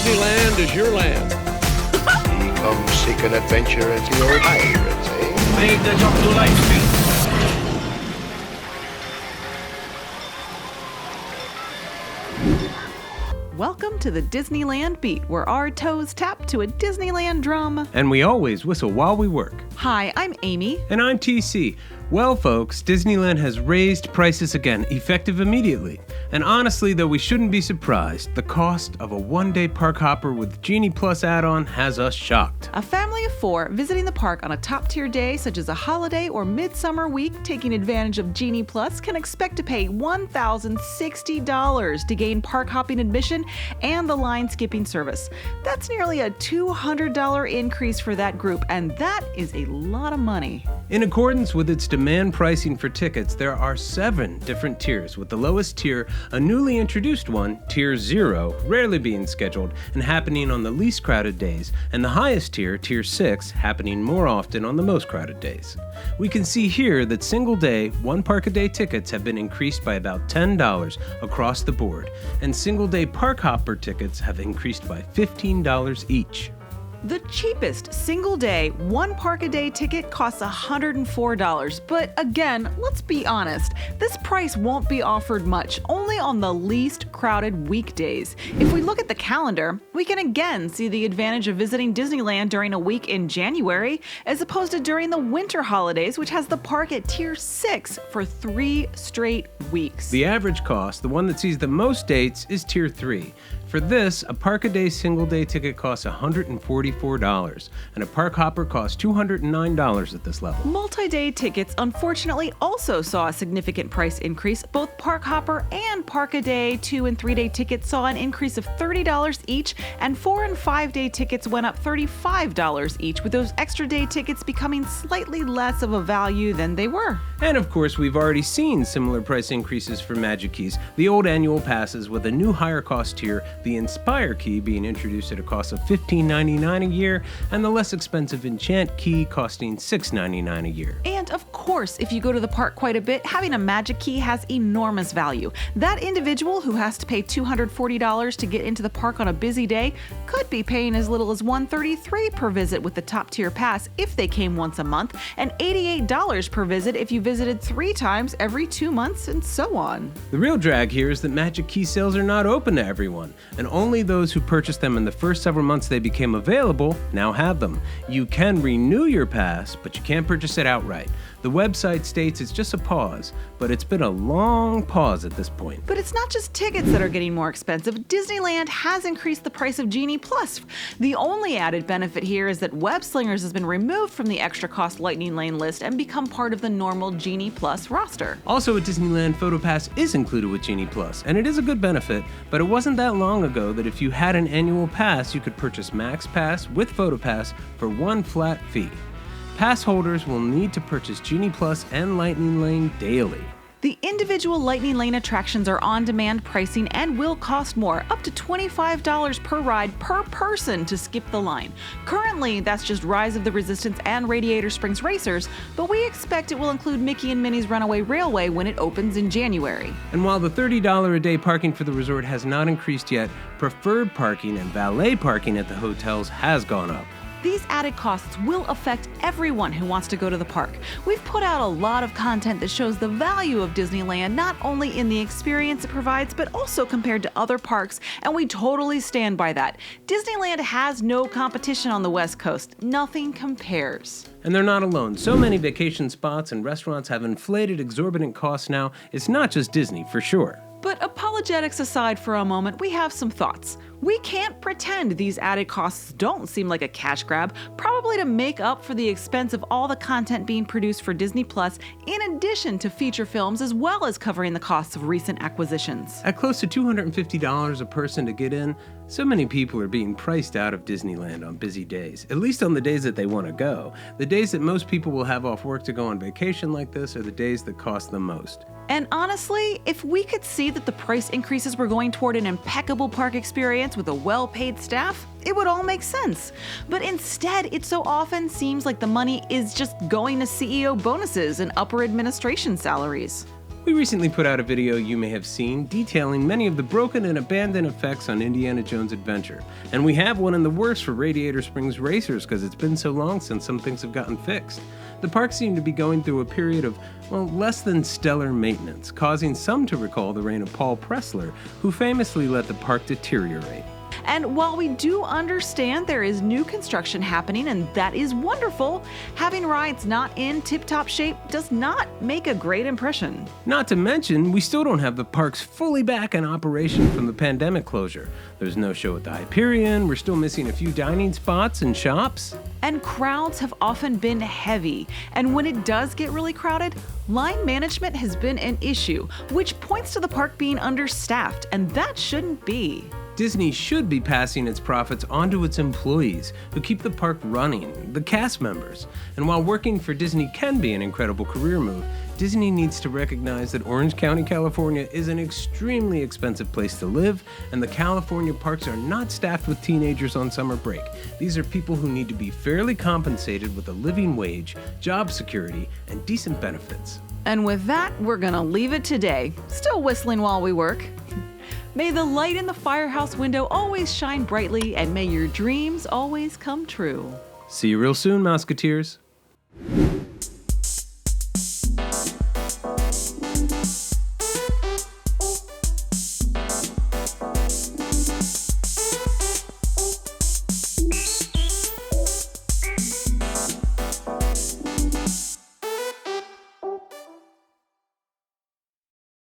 Disneyland is your land. He comes seeking adventure as the old pirates, eh? Make the jump to light speed. Welcome to the Disneyland Beat, where our toes tap to a Disneyland drum. And we always whistle while we work. Hi, I'm Amy. And I'm TC. Well, folks, Disneyland has raised prices again, effective immediately. And honestly, though we shouldn't be surprised, the cost of a one-day park hopper with Genie Plus add-on has us shocked. A family of 4 visiting the park on a top-tier day, such as a holiday or midsummer week, taking advantage of Genie Plus, can expect to pay $1,060 to gain park hopping admission and the line skipping service. That's nearly a $200 increase for that group, and that is a lot of money. In accordance with its demand pricing for tickets, there are 7 different tiers, with the lowest tier, a newly introduced one, Tier 0, rarely being scheduled and happening on the least crowded days, and the highest tier, Tier 6, happening more often on the most crowded days. We can see here that single-day, one-park-a-day tickets have been increased by about $10 across the board, and single-day park hopper tickets have increased by $15 each. The cheapest single-day, one-park-a-day ticket costs $104, but again, let's be honest, this price won't be offered much, only on the least crowded weekdays. If we look at the calendar, we can again see the advantage of visiting Disneyland during a week in January, as opposed to during the winter holidays, which has the park at Tier 6 for 3 straight weeks. The average cost, the one that sees the most dates, is Tier 3. For this, a park-a-day single-day ticket costs $144, and a park hopper costs $209 at this level. Multi-day tickets unfortunately also saw a significant price increase. Both park hopper and park-a-day 2- and 3-day tickets saw an increase of $30 each, and 4- and 5-day tickets went up $35 each, with those extra day tickets becoming slightly less of a value than they were. And of course, we've already seen similar price increases for Magic Keys, the old annual passes with a new higher cost tier, the Inspire Key being introduced at a cost of $15.99 a year, and the less expensive Enchant Key costing $6.99 a year. And of course, if you go to the park quite a bit, having a Magic Key has enormous value. That individual who has to pay $240 to get into the park on a busy day could be paying as little as $133 per visit with the top tier pass if they came once a month, and $88 per visit if you visited 3 times every 2 months, and so on. The real drag here is that Magic Key sales are not open to everyone, and only those who purchased them in the first several months they became available now have them. You can renew your pass, but you can't purchase it outright. The website states it's just a pause, but it's been a long pause at this point. But it's not just tickets that are getting more expensive. Disneyland has increased the price of Genie Plus. The only added benefit here is that Web Slingers has been removed from the extra cost Lightning Lane list and become part of the normal Genie Plus roster. Also at Disneyland, PhotoPass is included with Genie Plus, and it is a good benefit, but it wasn't that long ago that if you had an annual pass, you could purchase Max Pass with PhotoPass for one flat fee. Pass holders will need to purchase Genie Plus and Lightning Lane daily. The individual Lightning Lane attractions are on-demand pricing and will cost more, up to $25 per ride per person to skip the line. Currently, that's just Rise of the Resistance and Radiator Springs Racers, but we expect it will include Mickey and Minnie's Runaway Railway when it opens in January. And while the $30 a day parking for the resort has not increased yet, preferred parking and valet parking at the hotels has gone up. These added costs will affect everyone who wants to go to the park. We've put out a lot of content that shows the value of Disneyland, not only in the experience it provides, but also compared to other parks, and we totally stand by that. Disneyland has no competition on the West Coast. Nothing compares. And they're not alone. So many vacation spots and restaurants have inflated exorbitant costs now. It's not just Disney, for sure. But apologetics aside for a moment, we have some thoughts. We can't pretend these added costs don't seem like a cash grab, probably to make up for the expense of all the content being produced for Disney Plus, in addition to feature films, as well as covering the costs of recent acquisitions. At close to $250 a person to get in, so many people are being priced out of Disneyland on busy days, at least on the days that they want to go. The days that most people will have off work to go on vacation like this are the days that cost the most. And honestly, if we could see that the price increases were going toward an impeccable park experience with a well-paid staff, it would all make sense. But instead, it so often seems like the money is just going to CEO bonuses and upper administration salaries. We recently put out a video you may have seen detailing many of the broken and abandoned effects on Indiana Jones Adventure, and we have one in the works for Radiator Springs Racers because it's been so long since some things have gotten fixed. The park seemed to be going through a period of, less than stellar maintenance, causing some to recall the reign of Paul Pressler, who famously let the park deteriorate. And while we do understand there is new construction happening, and that is wonderful, having rides not in tip-top shape does not make a great impression. Not to mention, we still don't have the parks fully back in operation from the pandemic closure. There's no show at the Hyperion, we're still missing a few dining spots and shops. And crowds have often been heavy, and when it does get really crowded, line management has been an issue, which points to the park being understaffed, and that shouldn't be. Disney should be passing its profits onto its employees, who keep the park running, the cast members. And while working for Disney can be an incredible career move, Disney needs to recognize that Orange County, California is an extremely expensive place to live, and the California parks are not staffed with teenagers on summer break. These are people who need to be fairly compensated with a living wage, job security, and decent benefits. And with that, we're gonna leave it today. Still whistling while we work. May the light in the firehouse window always shine brightly, and may your dreams always come true. See you real soon, Mouseketeers.